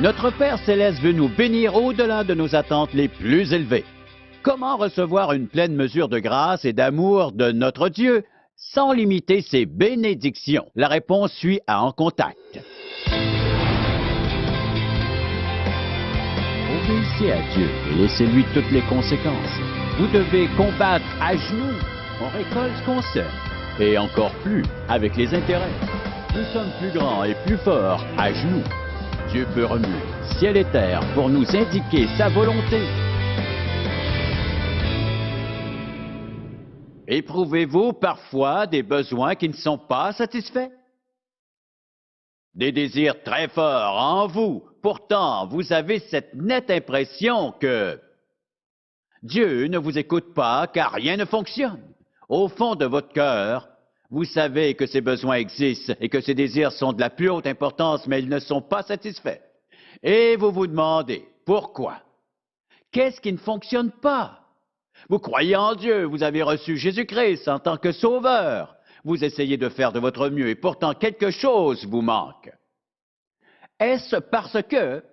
Notre Père Céleste veut nous bénir au-delà de nos attentes les plus élevées. Comment recevoir une pleine mesure de grâce et d'amour de notre Dieu sans limiter ses bénédictions? La réponse suit à En Contact. Obéissez à Dieu et laissez-lui toutes les conséquences. Vous devez combattre à genoux. On récolte ce qu'on sème. Et encore plus avec les intérêts. Nous sommes plus grands et plus forts à genoux. Dieu peut remuer ciel et terre pour nous indiquer sa volonté. Éprouvez-vous parfois des besoins qui ne sont pas satisfaits? Des désirs très forts en vous. Pourtant, vous avez cette nette impression que Dieu ne vous écoute pas car rien ne fonctionne. Au fond de votre cœur, vous savez que ces besoins existent et que ces désirs sont de la plus haute importance, mais ils ne sont pas satisfaits. Et vous vous demandez, pourquoi? Qu'est-ce qui ne fonctionne pas? Vous croyez en Dieu, vous avez reçu Jésus-Christ en tant que sauveur. Vous essayez de faire de votre mieux et pourtant quelque chose vous manque. Est-ce parce que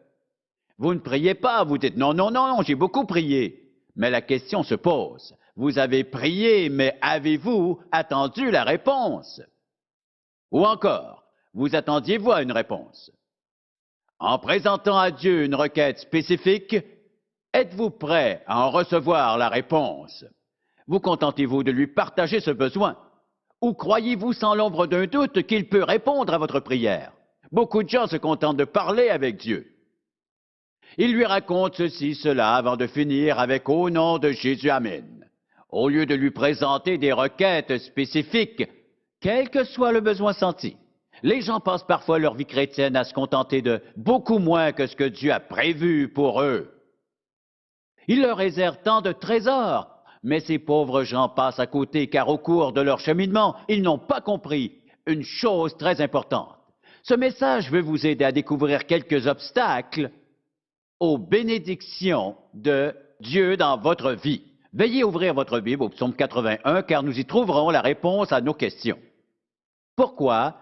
vous ne priez pas? Vous dites non, non, non, j'ai beaucoup prié. Mais la question se pose. Vous avez prié, mais avez-vous attendu la réponse? Ou encore, vous attendiez-vous à une réponse? En présentant à Dieu une requête spécifique, êtes-vous prêt à en recevoir la réponse? Vous contentez-vous de lui partager ce besoin? Ou croyez-vous sans l'ombre d'un doute qu'il peut répondre à votre prière? Beaucoup de gens se contentent de parler avec Dieu. Ils lui racontent ceci, cela, avant de finir avec « Au nom de Jésus, Amen ». Au lieu de lui présenter des requêtes spécifiques, quel que soit le besoin senti. Les gens passent parfois leur vie chrétienne à se contenter de beaucoup moins que ce que Dieu a prévu pour eux. Il leur réserve tant de trésors, mais ces pauvres gens passent à côté car au cours de leur cheminement, ils n'ont pas compris une chose très importante. Ce message veut vous aider à découvrir quelques obstacles aux bénédictions de Dieu dans votre vie. Veuillez ouvrir votre Bible au psaume 81 car nous y trouverons la réponse à nos questions. Pourquoi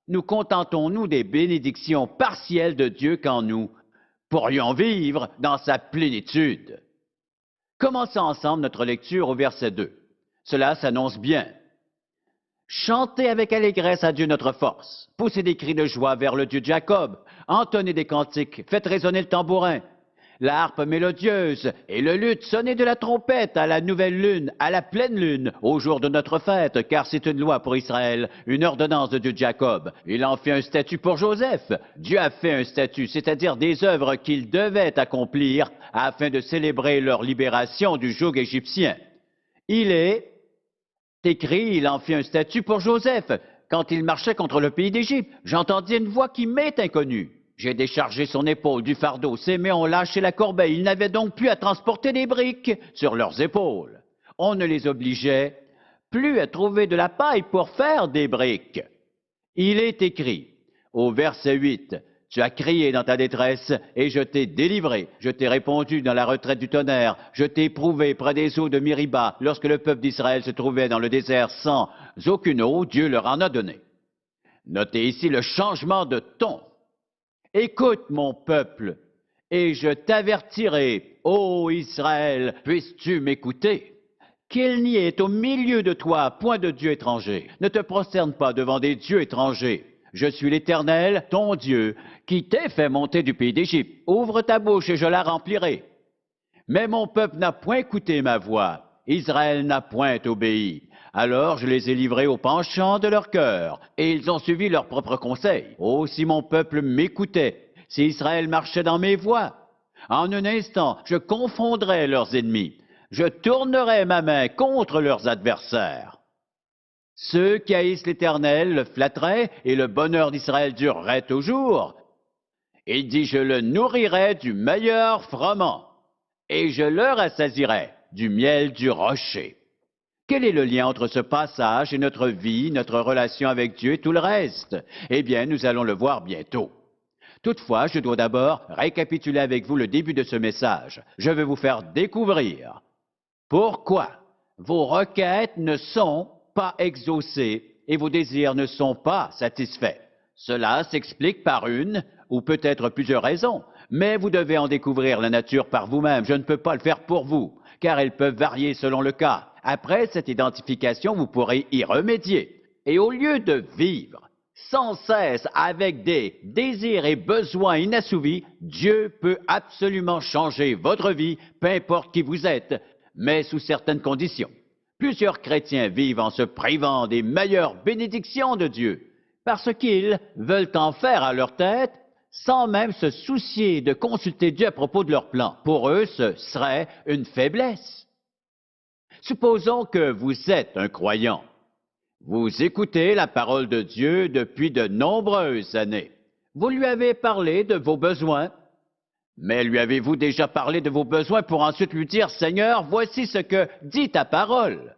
nous contentons-nous des bénédictions partielles de Dieu quand nous pourrions vivre dans sa plénitude? Commençons ensemble notre lecture au verset 2. Cela s'annonce bien. Chantez avec allégresse à Dieu notre force. Poussez des cris de joie vers le Dieu de Jacob. Entonnez des cantiques. Faites résonner le tambourin, la harpe mélodieuse et le luth. Sonnez de la trompette à la nouvelle lune, à la pleine lune, au jour de notre fête, car c'est une loi pour Israël, une ordonnance de Dieu de Jacob. Il en fait un statut pour Joseph. Dieu a fait un statut, c'est-à-dire des œuvres qu'il devait accomplir afin de célébrer leur libération du joug égyptien. Il est écrit, il en fit un statut pour Joseph. Quand il marchait contre le pays d'Égypte, j'entendis une voix qui m'est inconnue. J'ai déchargé son épaule du fardeau, ses mains ont lâché la corbeille. Ils n'avaient donc plus à transporter des briques sur leurs épaules. On ne les obligeait plus à trouver de la paille pour faire des briques. Il est écrit, au verset 8, « Tu as crié dans ta détresse et je t'ai délivré. Je t'ai répondu dans la retraite du tonnerre. Je t'ai éprouvé près des eaux de Mériba. Lorsque le peuple d'Israël se trouvait dans le désert sans aucune eau, Dieu leur en a donné. » Notez ici le changement de ton. « Écoute, mon peuple, et je t'avertirai, ô Israël, puisses-tu m'écouter? Qu'il n'y ait au milieu de toi point de Dieu étranger. Ne te prosterne pas devant des dieux étrangers. Je suis l'Éternel, ton Dieu, qui t'ai fait monter du pays d'Égypte. Ouvre ta bouche et je la remplirai. Mais mon peuple n'a point écouté ma voix. Israël n'a point obéi. Alors je les ai livrés au penchant de leur cœur, et ils ont suivi leurs propres conseils. Oh, si mon peuple m'écoutait, si Israël marchait dans mes voies, en un instant, je confondrais leurs ennemis. Je tournerais ma main contre leurs adversaires. Ceux qui haïssent l'Éternel le flatteraient, et le bonheur d'Israël durerait toujours. Il dit, je le nourrirai du meilleur froment, et je le rassasirai du miel du rocher. Quel est le lien entre ce passage et notre vie, notre relation avec Dieu et tout le reste? Eh bien, nous allons le voir bientôt. Toutefois, je dois d'abord récapituler avec vous le début de ce message. Je vais vous faire découvrir pourquoi vos requêtes ne sont pas exaucés et vos désirs ne sont pas satisfaits. Cela s'explique par une ou peut-être plusieurs raisons, mais vous devez en découvrir la nature par vous-même. Je ne peux pas le faire pour vous, car elles peuvent varier selon le cas. Après cette identification, vous pourrez y remédier. Et au lieu de vivre sans cesse avec des désirs et besoins inassouvis, Dieu peut absolument changer votre vie, peu importe qui vous êtes, mais sous certaines conditions. Plusieurs chrétiens vivent en se privant des meilleures bénédictions de Dieu, parce qu'ils veulent en faire à leur tête, sans même se soucier de consulter Dieu à propos de leur plan. Pour eux, ce serait une faiblesse. Supposons que vous êtes un croyant. Vous écoutez la parole de Dieu depuis de nombreuses années. Vous lui avez parlé de vos besoins, mais lui avez-vous déjà parlé de vos besoins pour ensuite lui dire, Seigneur, voici ce que dit ta parole?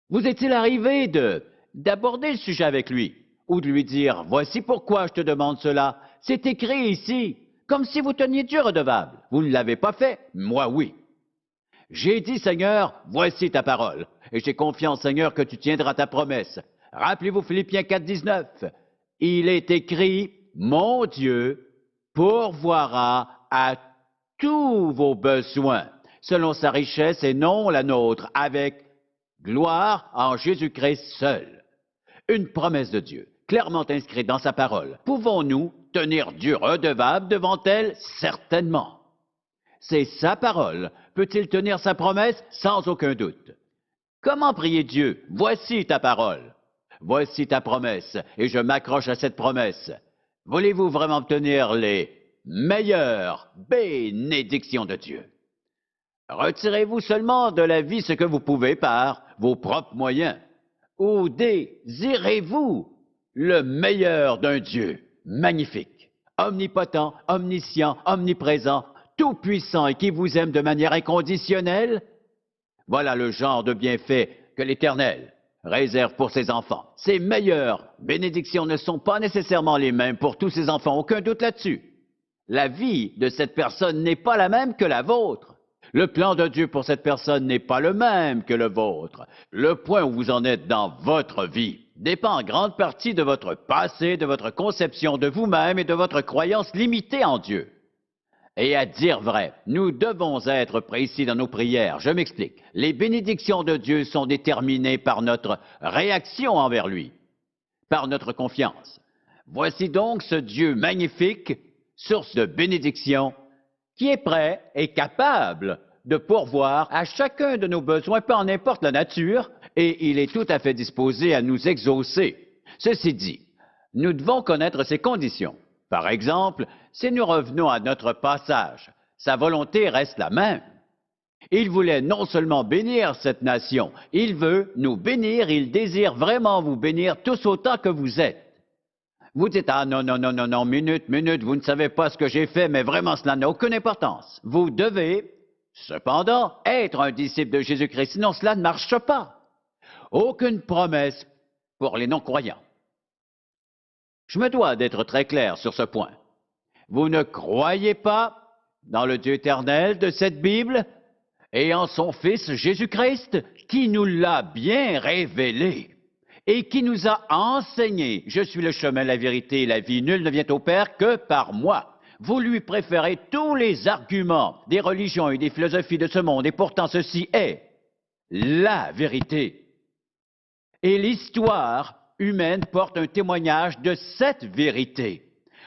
Vous est-il arrivé d'aborder le sujet avec lui, ou de lui dire, voici pourquoi je te demande cela, c'est écrit ici, comme si vous teniez Dieu redevable. Vous ne l'avez pas fait, moi oui. J'ai dit, Seigneur, voici ta parole, et j'ai confiance, Seigneur, que tu tiendras ta promesse. Rappelez-vous Philippiens 4, 19. Il est écrit, mon Dieu pourvoira à tous vos besoins, selon sa richesse et non la nôtre, avec gloire en Jésus-Christ seul. Une promesse de Dieu, clairement inscrite dans sa parole. Pouvons-nous tenir Dieu redevable devant elle? Certainement. C'est sa parole. Peut-il tenir sa promesse? Sans aucun doute. Comment prier Dieu? Voici ta parole. Voici ta promesse, et je m'accroche à cette promesse. Voulez-vous vraiment obtenir les meilleures bénédictions de Dieu? Retirez-vous seulement de la vie ce que vous pouvez par vos propres moyens, ou désirez-vous le meilleur d'un Dieu magnifique, omnipotent, omniscient, omniprésent, tout-puissant et qui vous aime de manière inconditionnelle? Voilà le genre de bienfaits que l'Éternel réserve pour ses enfants. Ses meilleures bénédictions ne sont pas nécessairement les mêmes pour tous ses enfants, aucun doute là-dessus. La vie de cette personne n'est pas la même que la vôtre. Le plan de Dieu pour cette personne n'est pas le même que le vôtre. Le point où vous en êtes dans votre vie dépend en grande partie de votre passé, de votre conception de vous-même et de votre croyance limitée en Dieu. Et à dire vrai, nous devons être précis dans nos prières. Je m'explique. Les bénédictions de Dieu sont déterminées par notre réaction envers lui, par notre confiance. Voici donc ce Dieu magnifique, source de bénédiction, qui est prêt et capable de pourvoir à chacun de nos besoins, peu importe la nature, et il est tout à fait disposé à nous exaucer. Ceci dit, nous devons connaître ses conditions. Par exemple, si nous revenons à notre passage, sa volonté reste la même. Il voulait non seulement bénir cette nation, il veut nous bénir, il désire vraiment vous bénir tous autant que vous êtes. Vous dites, ah non, non, non, non, non, minute, vous ne savez pas ce que j'ai fait, mais vraiment cela n'a aucune importance. Vous devez, cependant, être un disciple de Jésus-Christ, sinon cela ne marche pas. Aucune promesse pour les non-croyants. Je me dois d'être très clair sur ce point. Vous ne croyez pas dans le Dieu éternel de cette Bible et en son Fils Jésus-Christ qui nous l'a bien révélé et qui nous a enseigné. Je suis le chemin, la vérité et la vie. Nul ne vient au Père que par moi. Vous lui préférez tous les arguments des religions et des philosophies de ce monde et pourtant ceci est la vérité. Et l'histoire humaine porte un témoignage de cette vérité.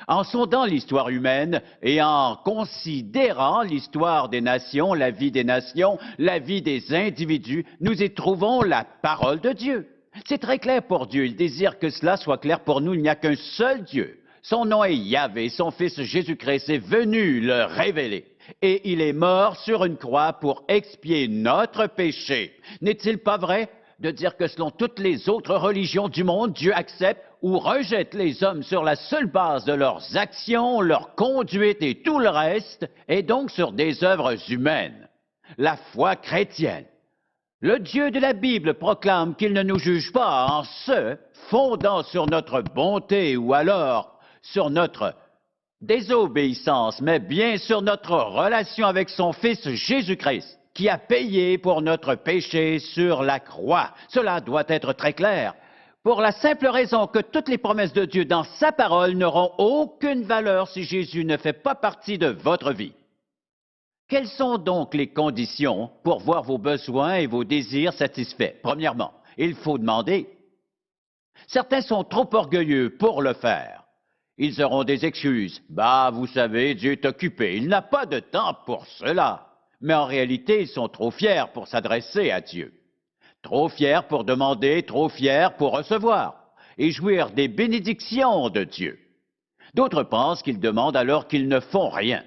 En sondant l'histoire humaine et en considérant l'histoire des nations, la vie des individus, nous y trouvons la parole de Dieu. C'est très clair pour Dieu. Il désire que cela soit clair pour nous. Il n'y a qu'un seul Dieu. Son nom est Yahvé. Son Fils Jésus-Christ est venu le révéler. Et il est mort sur une croix pour expier notre péché. N'est-il pas vrai de dire que selon toutes les autres religions du monde, Dieu accepte ou rejette les hommes sur la seule base de leurs actions, leur conduite et tout le reste, et donc sur des œuvres humaines? La foi chrétienne. Le Dieu de la Bible proclame qu'il ne nous juge pas en se fondant sur notre bonté ou alors sur notre désobéissance, mais bien sur notre relation avec son Fils Jésus-Christ, qui a payé pour notre péché sur la croix. Cela doit être très clair. Pour la simple raison que toutes les promesses de Dieu dans sa parole n'auront aucune valeur si Jésus ne fait pas partie de votre vie. Quelles sont donc les conditions pour voir vos besoins et vos désirs satisfaits? Premièrement, il faut demander. Certains sont trop orgueilleux pour le faire. Ils auront des excuses. Bah, vous savez, Dieu est occupé. Il n'a pas de temps pour cela. Mais en réalité, ils sont trop fiers pour s'adresser à Dieu. Trop fiers pour demander, trop fiers pour recevoir et jouir des bénédictions de Dieu. D'autres pensent qu'ils demandent alors qu'ils ne font rien.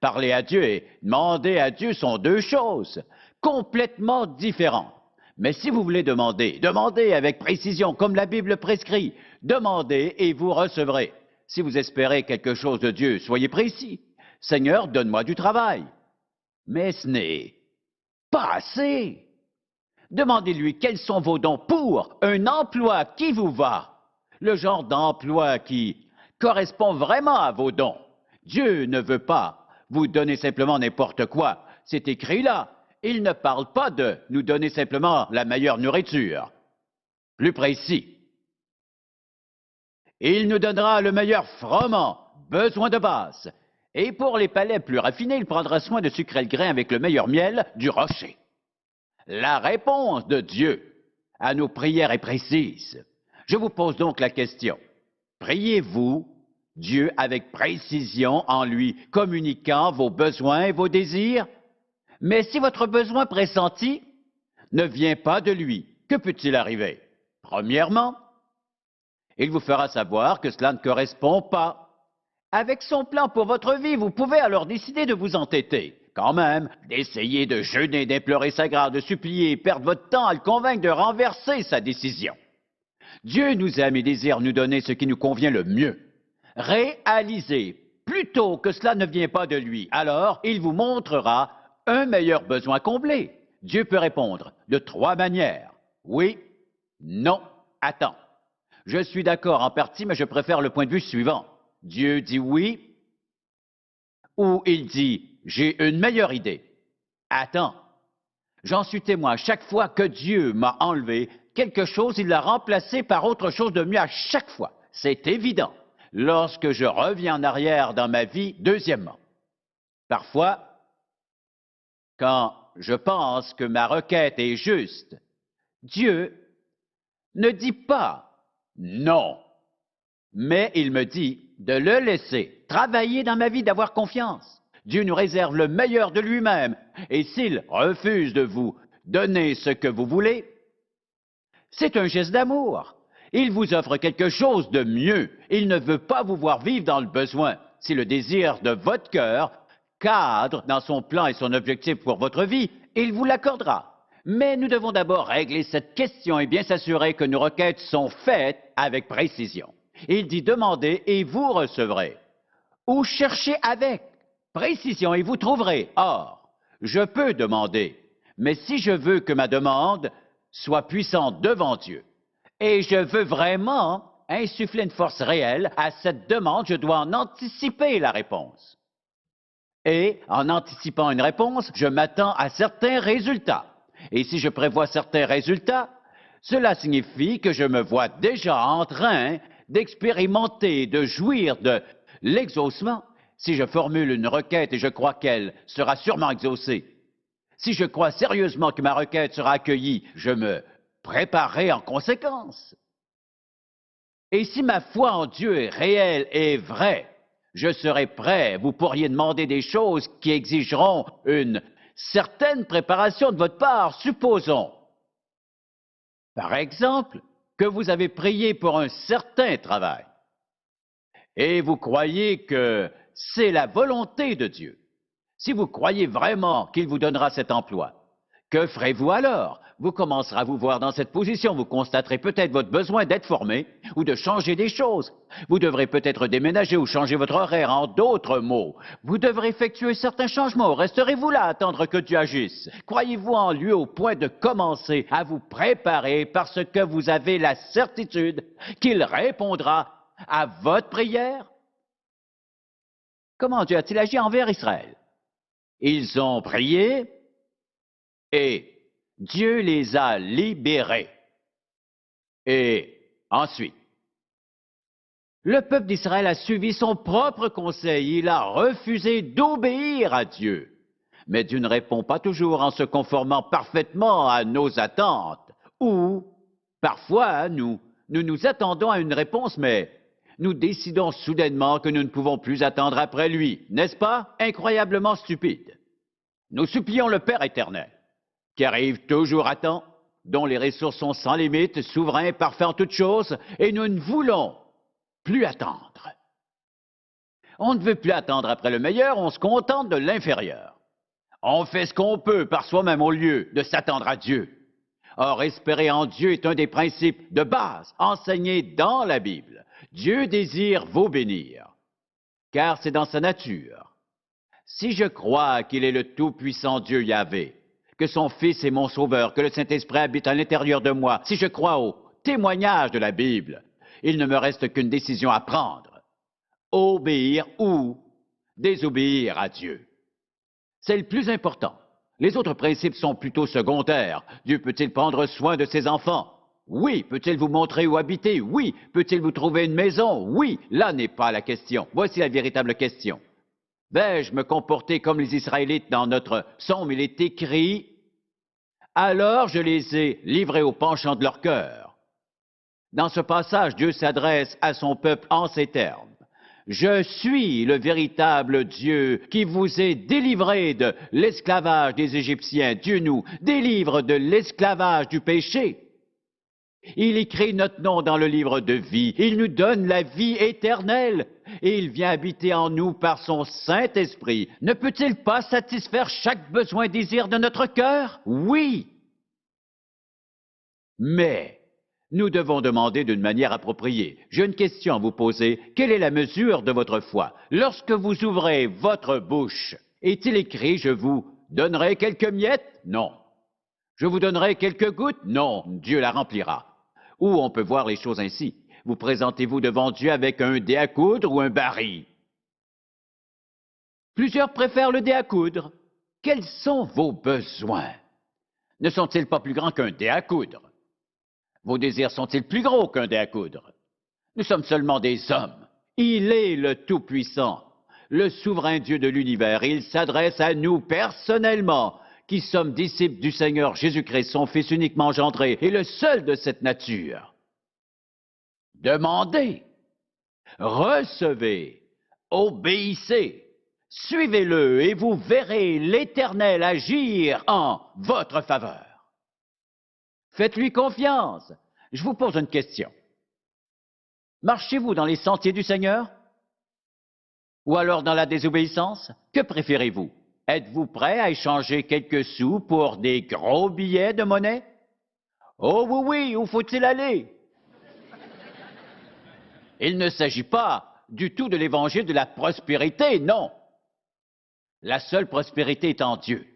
Parler à Dieu et demander à Dieu sont deux choses complètement différentes. Mais si vous voulez demander, demandez avec précision, comme la Bible prescrit. Demandez et vous recevrez. Si vous espérez quelque chose de Dieu, soyez précis. Seigneur, donne-moi du travail. Mais ce n'est pas assez. Demandez-lui quels sont vos dons pour un emploi qui vous va, le genre d'emploi qui correspond vraiment à vos dons. Dieu ne veut pas vous donner simplement n'importe quoi. C'est écrit là. Il ne parle pas de nous donner simplement la meilleure nourriture. Plus précis. Il nous donnera le meilleur froment, besoin de base. Et pour les palais plus raffinés, il prendra soin de sucrer le grain avec le meilleur miel du rocher. La réponse de Dieu à nos prières est précise. Je vous pose donc la question. Priez-vous Dieu avec précision en lui communiquant vos besoins et vos désirs? Mais si votre besoin pressenti ne vient pas de lui, que peut-il arriver? Premièrement, il vous fera savoir que cela ne correspond pas. Avec son plan pour votre vie, vous pouvez alors décider de vous entêter. Quand même, d'essayer de jeûner, d'implorer sa grâce, de supplier, perdre votre temps à le convaincre de renverser sa décision. Dieu nous aime et désire nous donner ce qui nous convient le mieux. Réalisez plutôt que cela ne vient pas de lui. Alors, il vous montrera un meilleur besoin comblé. Dieu peut répondre de trois manières. Oui, non, attends. Je suis d'accord en partie, mais je préfère le point de vue suivant. Dieu dit oui, ou il dit j'ai une meilleure idée. Attends. J'en suis témoin. Chaque fois que Dieu m'a enlevé quelque chose, il l'a remplacé par autre chose de mieux à chaque fois. C'est évident. Lorsque je reviens en arrière dans ma vie, deuxièmement. Parfois, quand je pense que ma requête est juste, Dieu ne dit pas non, mais il me dit de le laisser travailler dans ma vie, d'avoir confiance. Dieu nous réserve le meilleur de lui-même, et s'il refuse de vous donner ce que vous voulez, c'est un geste d'amour. Il vous offre quelque chose de mieux. Il ne veut pas vous voir vivre dans le besoin. Si le désir de votre cœur cadre dans son plan et son objectif pour votre vie, il vous l'accordera. Mais nous devons d'abord régler cette question et bien s'assurer que nos requêtes sont faites avec précision. Il dit demandez et vous recevrez. Ou cherchez avec précision et vous trouverez. Or, je peux demander, mais si je veux que ma demande soit puissante devant Dieu, et je veux vraiment insuffler une force réelle à cette demande, je dois en anticiper la réponse. Et en anticipant une réponse, je m'attends à certains résultats. Et si je prévois certains résultats, cela signifie que je me vois déjà en train d'expérimenter, de jouir de l'exaucement. Si je formule une requête et je crois qu'elle sera sûrement exaucée, si je crois sérieusement que ma requête sera accueillie, je me préparerai en conséquence. Et si ma foi en Dieu est réelle et vraie, je serai prêt. Vous pourriez demander des choses qui exigeront une certaine préparation de votre part. Supposons, par exemple, que vous avez prié pour un certain travail et vous croyez que c'est la volonté de Dieu. Si vous croyez vraiment qu'il vous donnera cet emploi, que ferez-vous alors? Vous commencerez à vous voir dans cette position. Vous constaterez peut-être votre besoin d'être formé ou de changer des choses. Vous devrez peut-être déménager ou changer votre horaire. En d'autres mots, vous devrez effectuer certains changements. Resterez-vous là à attendre que Dieu agisse? Croyez-vous en lui au point de commencer à vous préparer parce que vous avez la certitude qu'il répondra à votre prière? Comment Dieu a-t-il agi envers Israël? Ils ont prié et Dieu les a libérés. Et Ensuite, le peuple d'Israël a suivi son propre conseil. Il a refusé d'obéir à Dieu. Mais Dieu ne répond pas toujours en se conformant parfaitement à nos attentes. Ou, parfois, nous attendons à une réponse, mais nous décidons soudainement que nous ne pouvons plus attendre après lui. N'est-ce pas? Incroyablement stupide. Nous supplions le Père éternel, qui arrive toujours à temps, dont les ressources sont sans limite, souverain, parfait en toutes choses, et nous ne voulons plus attendre. On ne veut plus attendre après le meilleur, on se contente de l'inférieur. On fait ce qu'on peut par soi-même au lieu de s'attendre à Dieu. Or, espérer en Dieu est un des principes de base enseignés dans la Bible. Dieu désire vous bénir, car c'est dans sa nature. Si je crois qu'il est le tout-puissant Dieu Yahvé, que son Fils est mon Sauveur, que le Saint-Esprit habite à l'intérieur de moi, si je crois au témoignage de la Bible, il ne me reste qu'une décision à prendre. Obéir ou désobéir à Dieu. C'est le plus important. Les autres principes sont plutôt secondaires. Dieu peut-il prendre soin de ses enfants? Oui. Peut-il vous montrer où habiter? Oui. Peut-il vous trouver une maison? Oui. Là n'est pas la question. Voici la véritable question. Vais-je me comporter comme les Israélites dans notre psaume? Il est écrit, « Alors je les ai livrés au penchant de leur cœur. » Dans ce passage, Dieu s'adresse à son peuple en ces termes. Je suis le véritable Dieu qui vous est délivré de l'esclavage des Égyptiens. Dieu nous délivre de l'esclavage du péché. Il écrit notre nom dans le livre de vie. Il nous donne la vie éternelle. Et il vient habiter en nous par son Saint-Esprit. Ne peut-il pas satisfaire chaque besoin et désir de notre cœur? Oui. Mais nous devons demander d'une manière appropriée. J'ai une question à vous poser. Quelle est la mesure de votre foi? Lorsque vous ouvrez votre bouche, est-il écrit « Je vous donnerai quelques miettes » ? Non. Je vous donnerai quelques gouttes? Non. Dieu la remplira. Ou on peut voir les choses ainsi. Vous présentez-vous devant Dieu avec un dé à coudre ou un baril? Plusieurs préfèrent le dé à coudre. Quels sont vos besoins? Ne sont-ils pas plus grands qu'un dé à coudre? Vos désirs sont-ils plus gros qu'un dé à coudre? Nous sommes seulement des hommes. Il est le Tout-Puissant, le souverain Dieu de l'univers. Il s'adresse à nous personnellement, qui sommes disciples du Seigneur Jésus-Christ, son Fils uniquement engendré, et le seul de cette nature. Demandez, recevez, obéissez, suivez-le, et vous verrez l'Éternel agir en votre faveur. Faites-lui confiance. Je vous pose une question. Marchez-vous dans les sentiers du Seigneur? Ou alors dans la désobéissance? Que préférez-vous? Êtes-vous prêt à échanger quelques sous pour des gros billets de monnaie? Oh oui, oui, où faut-il aller? Il ne s'agit pas du tout de l'évangile de la prospérité, non. La seule prospérité est en Dieu.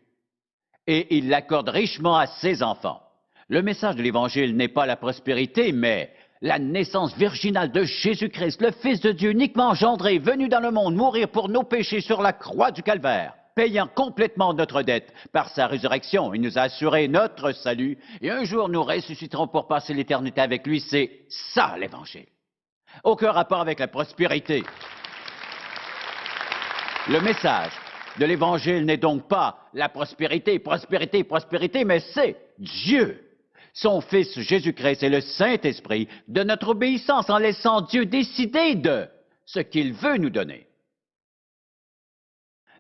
Et il l'accorde richement à ses enfants. Le message de l'Évangile n'est pas la prospérité, mais la naissance virginale de Jésus-Christ, le Fils de Dieu uniquement engendré, venu dans le monde mourir pour nos péchés sur la croix du Calvaire, payant complètement notre dette par sa résurrection. Il nous a assuré notre salut, et un jour nous ressusciterons pour passer l'éternité avec lui. C'est ça l'Évangile. Aucun rapport avec la prospérité. Le message de l'Évangile n'est donc pas la prospérité, prospérité, prospérité, mais c'est Dieu, son Fils Jésus-Christ et le Saint-Esprit, de notre obéissance en laissant Dieu décider de ce qu'il veut nous donner.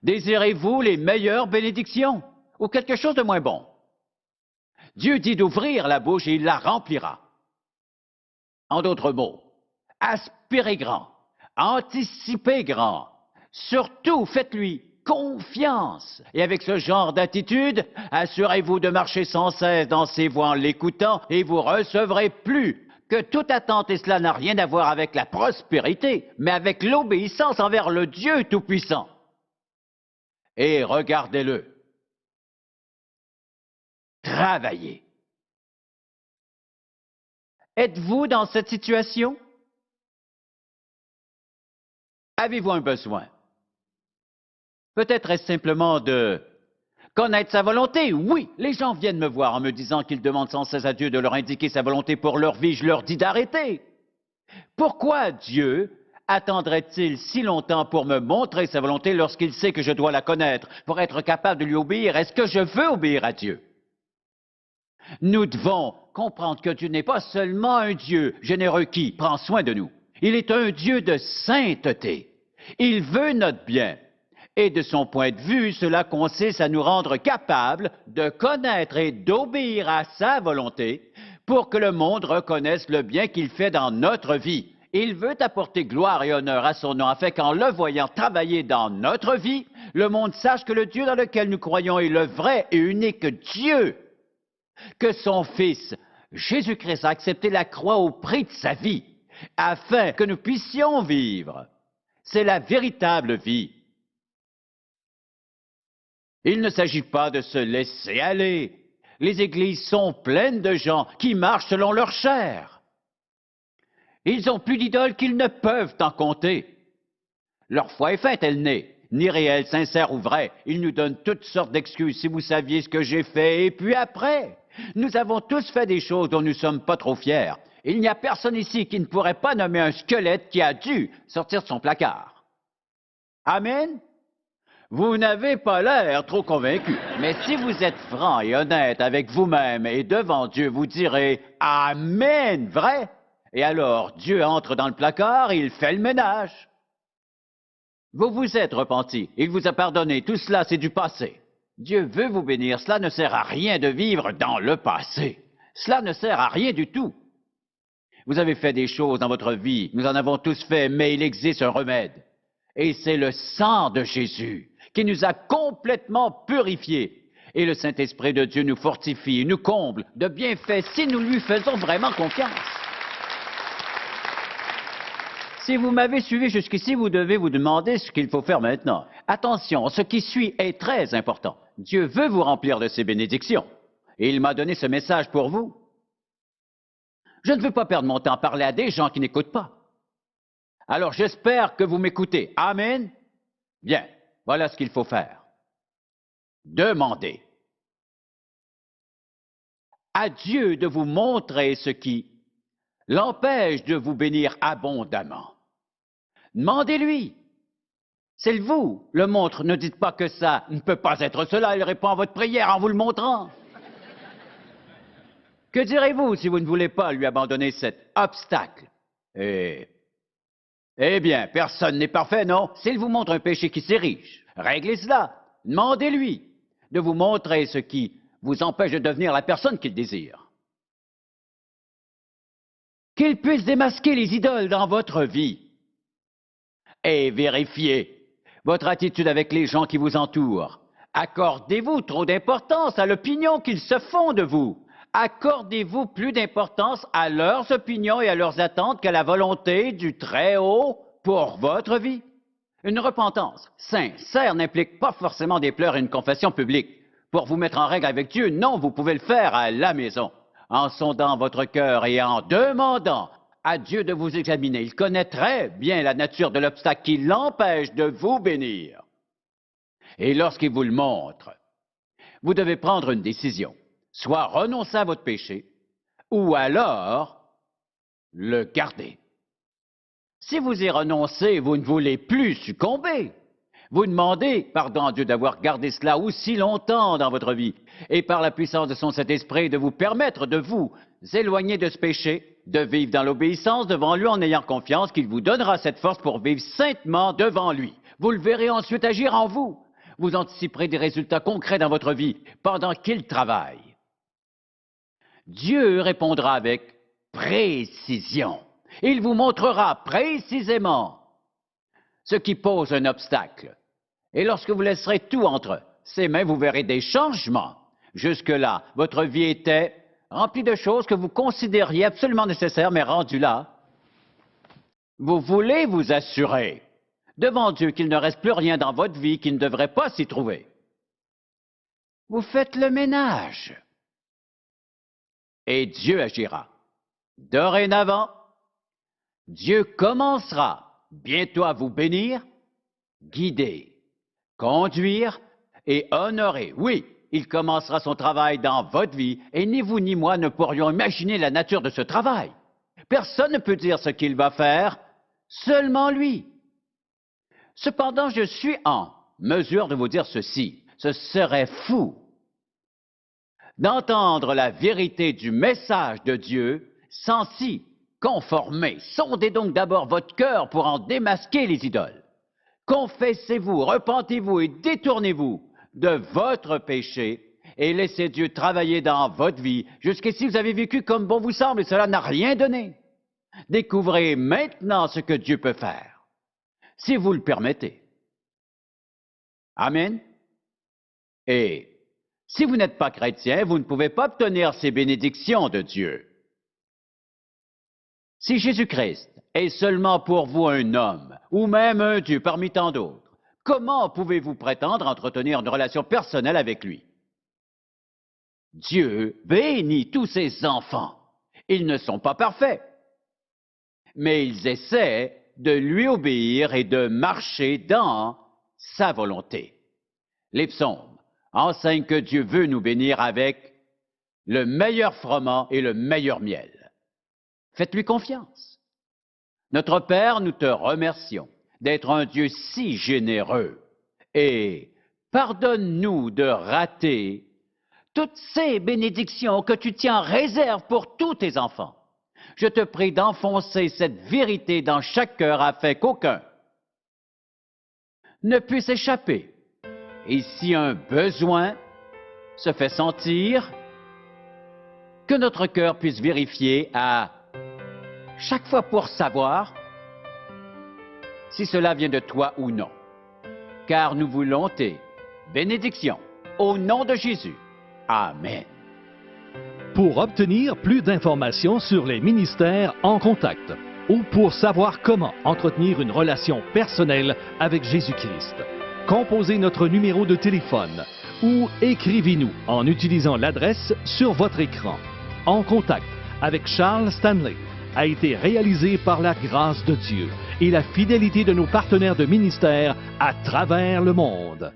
Désirez-vous les meilleures bénédictions ou quelque chose de moins bon? Dieu dit d'ouvrir la bouche et il la remplira. En d'autres mots, aspirez grand, anticipez grand, surtout faites-lui confiance. Et avec ce genre d'attitude, assurez-vous de marcher sans cesse dans ses voies en l'écoutant et vous recevrez plus que toute attente, et cela n'a rien à voir avec la prospérité, mais avec l'obéissance envers le Dieu Tout-Puissant. Et regardez-le. Travaillez. Êtes-vous dans cette situation? Avez-vous un besoin? Peut-être est-ce simplement de connaître sa volonté. Oui, les gens viennent me voir en me disant qu'ils demandent sans cesse à Dieu de leur indiquer sa volonté pour leur vie. Je leur dis d'arrêter. Pourquoi Dieu attendrait-il si longtemps pour me montrer sa volonté lorsqu'il sait que je dois la connaître, pour être capable de lui obéir? Est-ce que je veux obéir à Dieu? Nous devons comprendre que Dieu n'est pas seulement un Dieu généreux qui prend soin de nous. Il est un Dieu de sainteté. Il veut notre bien. Et de son point de vue, cela consiste à nous rendre capables de connaître et d'obéir à sa volonté pour que le monde reconnaisse le bien qu'il fait dans notre vie. Il veut apporter gloire et honneur à son nom, afin qu'en le voyant travailler dans notre vie, le monde sache que le Dieu dans lequel nous croyons est le vrai et unique Dieu, que son Fils, Jésus-Christ, a accepté la croix au prix de sa vie, afin que nous puissions vivre. C'est la véritable vie. Il ne s'agit pas de se laisser aller. Les églises sont pleines de gens qui marchent selon leur chair. Ils ont plus d'idoles qu'ils ne peuvent en compter. Leur foi est faite, elle n'est ni réelle, sincère ou vraie. Ils nous donnent toutes sortes d'excuses. Si vous saviez ce que j'ai fait, et puis après, nous avons tous fait des choses dont nous ne sommes pas trop fiers. Il n'y a personne ici qui ne pourrait pas nommer un squelette qui a dû sortir de son placard. Amen? Vous n'avez pas l'air trop convaincu. Mais si vous êtes franc et honnête avec vous-même et devant Dieu, vous direz « Amen, vrai ?» Et alors, Dieu entre dans le placard et il fait le ménage. Vous vous êtes repenti, il vous a pardonné, tout cela c'est du passé. Dieu veut vous bénir, cela ne sert à rien de vivre dans le passé. Cela ne sert à rien du tout. Vous avez fait des choses dans votre vie, nous en avons tous fait, mais il existe un remède. Et c'est le sang de Jésus qui nous a complètement purifiés. Et le Saint-Esprit de Dieu nous fortifie, nous comble de bienfaits si nous lui faisons vraiment confiance. Si vous m'avez suivi jusqu'ici, vous devez vous demander ce qu'il faut faire maintenant. Attention, ce qui suit est très important. Dieu veut vous remplir de ses bénédictions. Et il m'a donné ce message pour vous. Je ne veux pas perdre mon temps à parler à des gens qui n'écoutent pas. Alors j'espère que vous m'écoutez. Amen? Bien, voilà ce qu'il faut faire. Demandez à Dieu de vous montrer ce qui l'empêche de vous bénir abondamment. Demandez-lui. C'est vous, le montre. Ne dites pas que ça ne peut pas être cela. Il répond à votre prière en vous le montrant. Que direz-vous si vous ne voulez pas lui abandonner cet obstacle? Eh bien, personne n'est parfait, non? S'il vous montre un péché qui s'érige, réglez cela. Demandez-lui de vous montrer ce qui vous empêche de devenir la personne qu'il désire. Qu'il puisse démasquer les idoles dans votre vie. Et vérifiez votre attitude avec les gens qui vous entourent. Accordez-vous trop d'importance à l'opinion qu'ils se font de vous. Accordez-vous plus d'importance à leurs opinions et à leurs attentes qu'à la volonté du Très-Haut pour votre vie. Une repentance sincère n'implique pas forcément des pleurs et une confession publique. Pour vous mettre en règle avec Dieu, non, vous pouvez le faire à la maison, en sondant votre cœur et en demandant à Dieu de vous examiner. Il connaît très bien la nature de l'obstacle qui l'empêche de vous bénir. Et lorsqu'il vous le montre, vous devez prendre une décision. Soit renoncer à votre péché, ou alors le garder. Si vous y renoncez, vous ne voulez plus succomber. Vous demandez pardon à Dieu d'avoir gardé cela aussi longtemps dans votre vie, et par la puissance de son Saint-Esprit de vous permettre de vous éloigner de ce péché, de vivre dans l'obéissance devant lui en ayant confiance qu'il vous donnera cette force pour vivre saintement devant lui. Vous le verrez ensuite agir en vous. Vous anticiperez des résultats concrets dans votre vie pendant qu'il travaille. Dieu répondra avec précision. Il vous montrera précisément ce qui pose un obstacle. Et lorsque vous laisserez tout entre ses mains, vous verrez des changements. Jusque-là, votre vie était remplie de choses que vous considériez absolument nécessaires, mais rendues là, vous voulez vous assurer devant Dieu qu'il ne reste plus rien dans votre vie qui ne devrait pas s'y trouver. Vous faites le ménage. Et Dieu agira. Dorénavant, Dieu commencera bientôt à vous bénir, guider, conduire et honorer. Oui, il commencera son travail dans votre vie et ni vous ni moi ne pourrions imaginer la nature de ce travail. Personne ne peut dire ce qu'il va faire, seulement lui. Cependant, je suis en mesure de vous dire ceci. Ce serait fou d'entendre la vérité du message de Dieu sans s'y conformer. Sondez donc d'abord votre cœur pour en démasquer les idoles. Confessez-vous, repentez-vous et détournez-vous de votre péché et laissez Dieu travailler dans votre vie. Jusqu'ici, vous avez vécu comme bon vous semble et cela n'a rien donné. Découvrez maintenant ce que Dieu peut faire, si vous le permettez. Amen. Et si vous n'êtes pas chrétien, vous ne pouvez pas obtenir ces bénédictions de Dieu. Si Jésus-Christ est seulement pour vous un homme, ou même un Dieu parmi tant d'autres, comment pouvez-vous prétendre entretenir une relation personnelle avec lui? Dieu bénit tous ses enfants. Ils ne sont pas parfaits, mais ils essaient de lui obéir et de marcher dans sa volonté. Les psaumes enseignent que Dieu veut nous bénir avec le meilleur froment et le meilleur miel. Faites-lui confiance. Notre Père, nous te remercions d'être un Dieu si généreux et pardonne-nous de rater toutes ces bénédictions que tu tiens en réserve pour tous tes enfants. Je te prie d'enfoncer cette vérité dans chaque cœur afin qu'aucun ne puisse échapper. Et si un besoin se fait sentir, que notre cœur puisse vérifier à chaque fois pour savoir si cela vient de toi ou non. Car nous voulons tes bénédictions. Au nom de Jésus. Amen. Pour obtenir plus d'informations sur les ministères En Contact ou pour savoir comment entretenir une relation personnelle avec Jésus-Christ, composez notre numéro de téléphone ou écrivez-nous en utilisant l'adresse sur votre écran. En Contact avec Charles Stanley a été réalisé par la grâce de Dieu et la fidélité de nos partenaires de ministère à travers le monde.